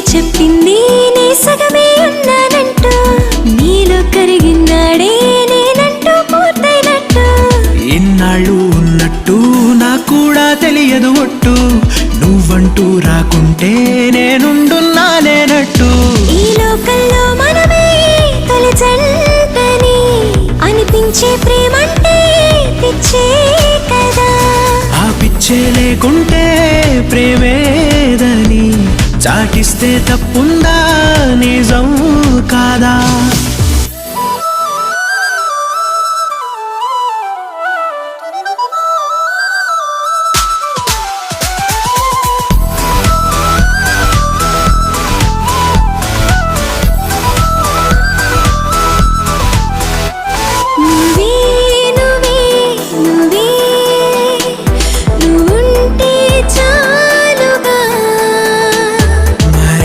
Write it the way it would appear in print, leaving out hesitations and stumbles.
చెప్పింది నీ సగమే ఉన్నానంటూ నీలో కరిగినాడే నేనంటూ పూర్తయినట్టు ఇన్నాళ్ళు ఉన్నట్టు నాకు కూడా తెలియదు ఒట్టు నువ్వంటూ రాకుంటే నేనుండున్నా లేనట్టు ఈ లోకల్లో మనమే తొలి జంటని అనిపించే ప్రేమంటే పిచ్చే కదా ఆ పిచ్చే లేకుంటే ప్రేమేదని చాటిస్తే తప్పుందా నిజం కాదా